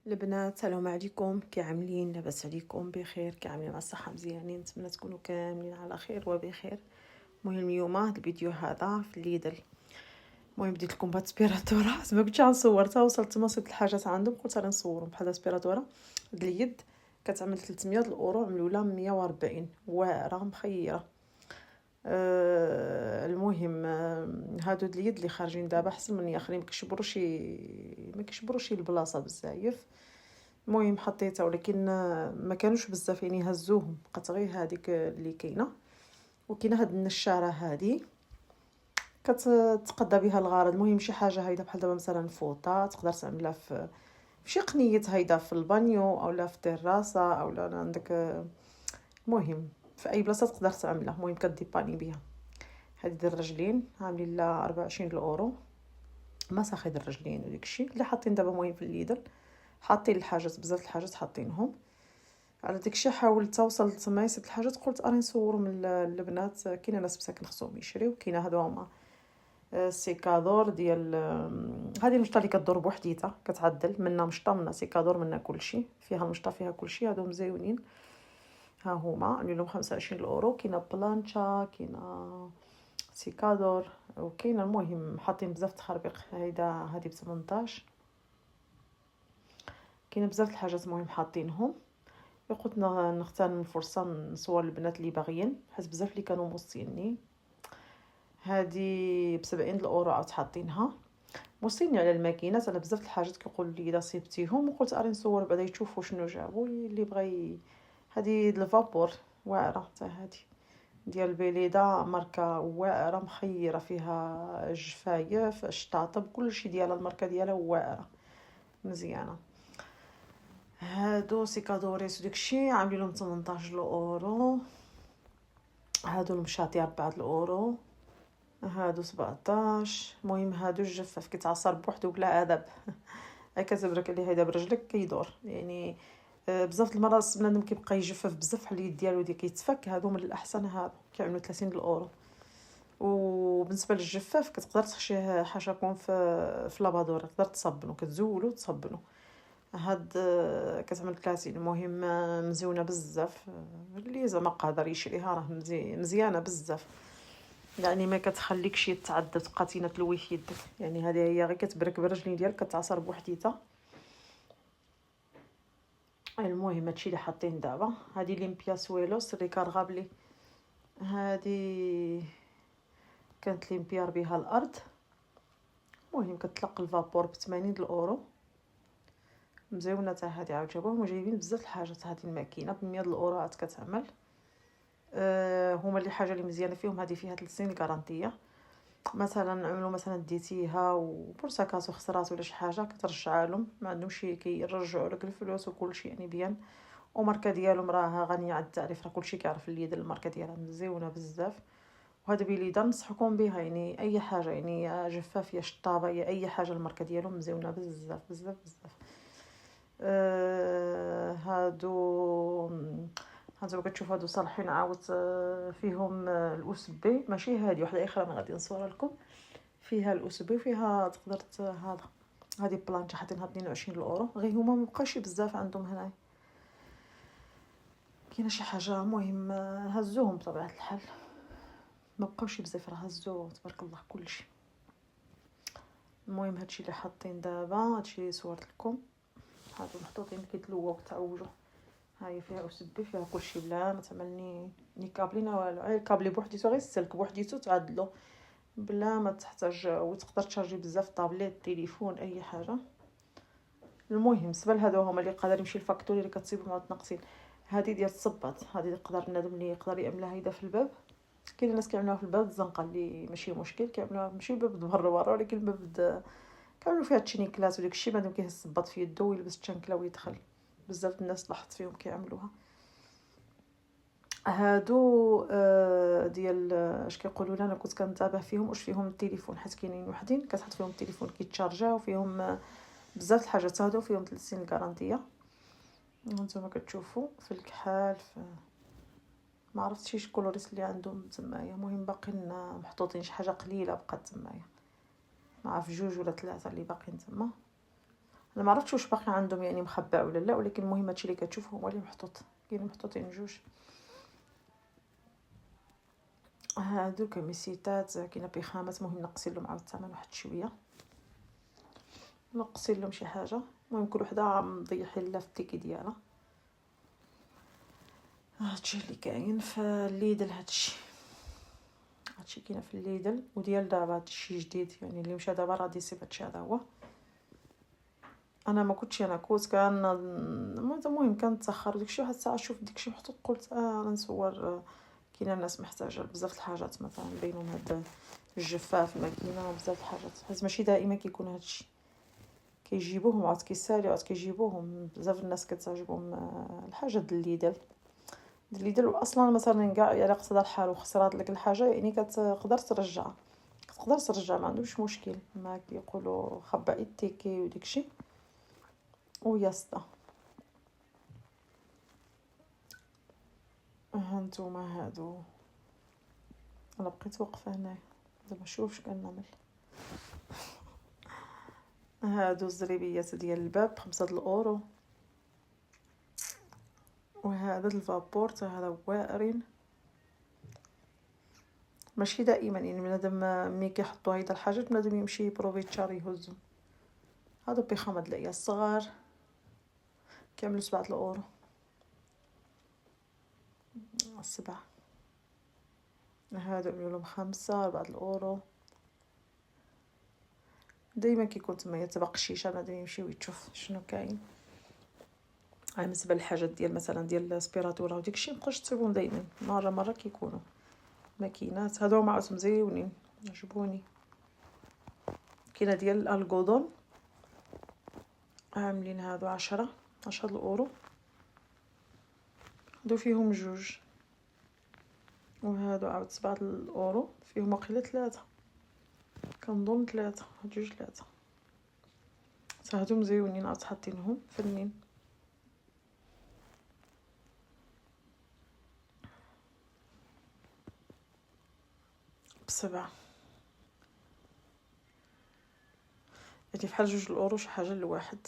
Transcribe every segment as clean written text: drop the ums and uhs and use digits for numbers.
البنات السلام عليكم، كي عاملين؟ لاباس عليكم؟ بخير؟ كي عاملين؟ مع الصحه مزيانين؟ نتمنى تكونوا كاملين على خير وبخير. المهم اليوم هاد الفيديو هذا في الليدل. المهم بديت لكم بهاد السبيراتورا ما كنتش غنصور حتى وصلت تما صيفط الحاجات عندهم قلت غادي نصورهم بحال السبيراتورا د اليد كتعمل 300 الاورو، عملوا لها 140 واعره مخيره. المهم هادو د اليد اللي خارجين دابا احسن من الاخرين، ما كيشبروش البلاصه بزاف. المهم حطيتها ولكن ما كانوش بزاف، يعني هزوهم بقات غير هذيك اللي كاينه. وكاينه هاد النشاره هادي كتقضى بها الغرض. المهم شي حاجه هايده بحال دابا مثلا فوطه تقدر تعملها في شي قنيه هايده في البانيو اولا في التيراسه اولا عندك. المهم في اي بلاصه تقدر تعملها. المهم كديباني بها. هذه ديال الرجلين عاملين لها 24 الاورو، مساخيد الرجلين وداكشي اللي حاطين دابا. مهم في الليدل حاطين الحاجات بزاف الحاجات حاطينهم على داكشي. حاولت وصلت ما يسد الحاجات قلت راني نصورهم البنات. كاينه ناس مساكن خصهم يشريو، كاينه هادو هما السيكادور ديال هذه المشطه اللي كدور بوحديتها كتعدل منها مشطه منها سيكادور منها كلشي، فيها المشطه فيها كلشي. هادو مزيونين ها هما عاملين لهم 25 الاورو. كاينه بلانشا كاينه سيكادور وكاينه المهم حاطين بزاف تخربيق. هادي ب 18. كاينه بزاف الحاجات مهم حاطينهم. قلت نغتنم الفرصه نصور البنات اللي باغيين، حيت بزاف اللي كانوا موصيني. هذه ب 70 الاورو عاود حاطينها. موصيني على الماكينات على بزاف الحاجات، كيقولوا لي اذا صيبتيهم. وقلت اري نصور بعدا يشوفوا شنو جابوا اللي بغى. هذه الفابور واعره حتى هذه ديال بيليدا، ماركه واعره مخيره، فيها الجفايف الشطاطب كلشي ديالها، الماركه ديالها واعره مزيانه. هادو سيكادوريس وداكشي عاملين لهم 18 الاورو. هادو المشاطي 4 الاورو. هادو 17. المهم هادو الجفاف كيتعصر بوحدو بلا ادب كتبرك اللي هيدا برجلك كيدور يعني. بزاف المرات بنادم كيبقى يجفف بزاف على اليد ديالو ديال كيتفك. هادو من الاحسن، هادو كيعملوا 30 الاورو. وبالنسبه للجفاف كتقدر تخشيه حاشاكم في لابادور، تقدر تصبنو كتزولو تصبنو. هاد كتعمل 30. المهم مزيونه بزاف. اللي زعما قادر يشريها راه مزيانه بزاف، يعني ما كتخليكش يتعدى تبقى تلوي في يدك. يعني هذه هي غير كتبرك بالرجلين ديالك كتعصر بوحديتها. المهم هادشي اللي حاطين دابا. هذه ليمبيا سويلوس ريكارغابلي. هذه كانت ليمبيا بها الارض. المهم كتطلق الفابور ب 80 الاورو. مزيونه حتى هذه عاود جابوهم وجايبين بزاف الحاجات. هذه الماكينه ب 100 الاورو عاد كتعمل. هما اللي حاجه اللي مزيانه فيهم هذه فيها 3 سنين الكارانتيه. مثلا عملوا مثلا ديتيها وبورساكاس وخسرات ولا شي حاجه كترجعها لهم، ما عندهمش كيرجعوا لك الفلوس وكلشي يعني بيان. وماركه ديالهم راه غنيه على التعريف، راه كلشي كيعرف اليد الماركه ديالها مزيونه بزاف. وهذا بليده نصحكم بها، يعني اي حاجه يعني يا جفاف يا شطابه يا اي حاجه الماركه ديالهم مزيونه بزاف بزاف بزاف. هادو كتشوف هادو صالحين عاود. فيهم الاس بي ماشي هادي وحده اخرى انا غادي نصورها لكم. فيها الاس بي وفيها تقدر هذا. هذه بلانشا حاطينها 22 الاورو. غير هما مبقاش بزاف عندهم هنايا. كاينه شي حاجه مهم هزوهم بطبيعه الحال، ما بقاوش بزاف راه هزوا تبارك الله كلشي. المهم هادشي اللي حاطين دابا، هادشي اللي صورت لكم. هادو محطوطين كيتلووا كتعوجوا. هاي فيها اسبي فيها كلشي بلا ما تعملني ني كابلين والو. غير الكابلي بوحديتو غير السلك بوحديتو تعدلو بلا ما تحتاج. وتقدر تشارجي بزاف طابليت تليفون اي حاجه. المهم بالنسبه لهادو هما اللي قادر يمشي الفاكتوري اللي كتصيبهم عاد تنقصين. هذه ديال الصباط، هذه يقدر بنادم اللي يقدر يعملها هيدا في الباب. كاين الناس كيعملوها في الباب الزنقه اللي ماشي مشكل، كيعملوها ماشي الباب برا ولكن الباب كانوا فيها التشينيكلات وداك الشيء. بعدين كيهز الصباط في يدو ويلبس التشنكله ويدخل. بزاف الناس لاحظت فيهم كيعملوها. هادو ديال اش كيقولوا لنا كنت كنتابع فيهم واش فيهم التليفون، حيت كاينين وحدين كتحط فيهم التليفون كيتشارجا وفيهم بزاف الحاجات. هادو فيهم 3 سنين الكارانتيه. هانتوما كتشوفوا في الكحال ما عرفتش ايش كولوريس اللي عندهم تمايا. المهم باقيين محطوطين شي حاجه قليله بقات تمايا، ما عرف 2 ولا 3 اللي باقيين تما. انا ما عرفتش واش باقي عندهم يعني مخبى ولا لا، ولكن المهم هادشي اللي كتشوفوا هو اللي محطوط، كاينين محطوطين جوج. هادو كميسيتات، كاينه بيخامات، مهم نقصي لهم عاود الثمن واحد شويه، نقصي لهم شي حاجه. المهم كل وحده مضيحين لها في التيكي ديالها. هادشي اللي كاين في الليدل، هادشي كاينه في الليدل وديال دابا، هادشي جديد يعني اللي مشى دابا راه ديسيب، هادشي هذا هو. انا ما كنتش انا كنت كان المهم كان تاخر داكشي، واحد الساعه شوف داكشي محطوط قلت غنصور. كاينه الناس محتاجه بزاف الحاجات، مثلا بينهم هاد الجفاف، الماكينه، بزاف الحاجات، حيت ماشي دائما كيكون هادشي كيجيبوهم عاد كيساليو عاد كيجيبوهم. بزاف الناس كتعجبهم الحاجه ديال الليدل اصلا مثلا كاع الا قصد الحال وخسرات لك الحاجه يعني كتقدر ترجعها، ما عندهمش مشكل، ما كيقولوا خبائي التيكي وداكشي وياسطا. هانتوما هادو، انا بقيت واقفه هنايا دابا نشوف اش كنعمل. هادو الزريبيات ديال الباب ب5 الاورو، وهذا الفابور حتى هذا واعرين. ماشي دائما يعني بنادم ملي كيحطوا هيدا الحاجات بنادم يمشي بروفيتشار يهزو. هادو بيخامه د العيال الصغار كامل 7 الاورو، 7. هادو عملوا لهم 5 4 الاورو. دايما كيكون تما يتبقى الشيشه بنادم يمشي ويشوف شنو كاين. بالنسبه للحاجات ديال مثلا ديال الاسبيراتور وداك الشيء مابقاش تصيبهم دائما، مره كيكونوا ماكينات. هادو هما عاود مزيونين عجبوني. كاينه ديال الالغودون عاملين هادو 10 الاورو، هادو فيهم جوج، وهادو عاود 7 الاورو، فيهم واقيلا 3 كنظن 3 جوج 3. هادو مزيونين عاد حاطينهم فنين. ب7 يعني بحال 2 الاورو شي حاجه لواحد،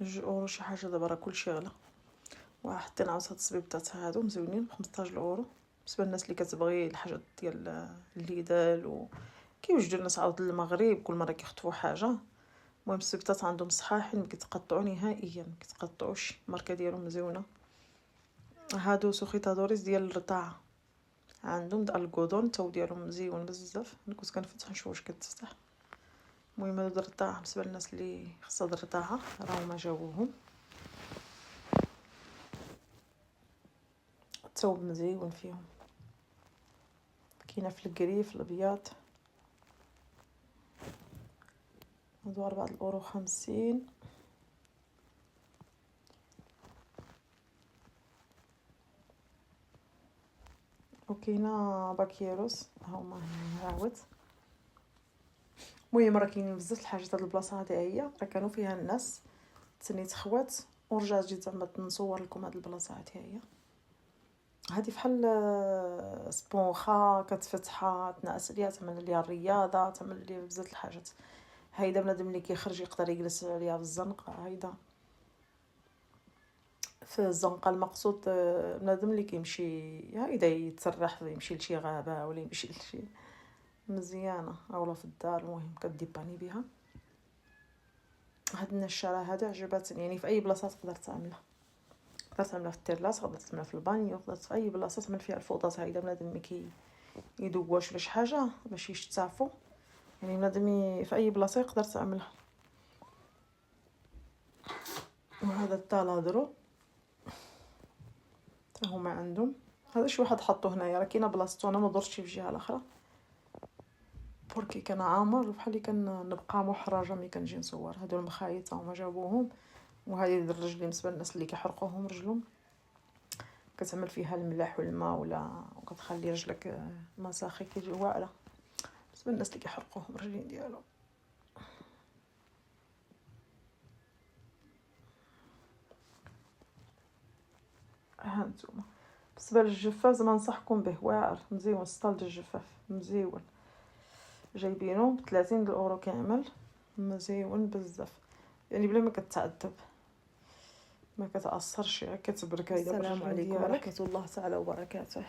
2 اورو شي حاجه. دابا راه كلشي غلا. وحاطين عاود هاد الصبيبطات هادو مزيونين ب15 الاورو، بالنسبه للناس اللي كتبغي الحاجات ديال الليدال. و كيوجدوا الناس عاود المغرب كل مره كيخطفوا حاجه. المهم الصبيبطات عندهم صحاحين ما كيتقطعوا نهائيا، ما كيتقطعوش، الماركه ديالهم مزيونه. هادو سوخيتادوريس ديال الرضاعه، عندهم د الغودون تو ديالهم مزيون بزاف. انا كنت كنفتح نشوف واش كتفتح. المهم هادو د الرضاعه بالنسبه للناس اللي خاصها د الرضاعه راهما جاوبوهم. الثوب مزيون فيهم، كاينه في الكريف الابيض. هادو 4 الاورو 50. وكاينه باكيروس هما عاود. المهم راه كاينين بزاف الحاجات. هاد البلاصه هادي هي راه كانوا فيها الناس تسنيت خوات، ورجعت جيت زعما نصور لكم هاد البلاصه هادي هي. هادي فحال سبونخه كتفتحها تنعس عليها، تعمل ليها الرياضه، تعمل ليها بزاف الحاجات. هيدا بنادم اللي كيخرج يقدر يجلس عليها في الزنقه. هيدا في الزنقه المقصود بنادم اللي كيمشي هيدا يتسرح، يمشي لشي غابه ولا يمشي لشي مزيانه، اولا في الدار. المهم كديباني بها. هاد النشاره هذه عجبتني، يعني في اي بلاصه تقدر تعملها. تقدر تعملها في التيرلاس، تقدر تعملها في البانيو، تقدر في اي بلاصه تعمل فيها الفوطات. هيدا بنادم ملي يدواش ولا شي حاجه باش يشتافوا، يعني بنادم في اي بلاصه يقدر تعملها. وهذا التالادرو حتى هما عندهم. هذا شي واحد حطو هنايا، راه كاينه بلاصتو، انا ما درتش في الجهه الاخرى بركي كان عامر بحال اللي كنبقى محرجه ملي كنجي نصور. هادو المخايط هما جابوهم. وهذه الرجلين بالنسبه للناس اللي كيحرقوهم رجلهم، كتعمل فيها الملح والماء ولا وكتخلي رجلك مساخي كيجي واعره. بالنسبه للناس اللي كيحرقوهم الرجلين ديالهم. ها نتوما بالنسبه للجفاف زعما ننصحكم به، واعر مزيون. ستال ديال الجفاف مزيون، جايبينو ب30 الاورو كامل، مزيون بزاف. يعني بلا ما كتعذب، ما كتاثرش، كتبرك. هيدا السلام بالرجل عليكم ديالك. ورحمة الله تعالى وبركاته.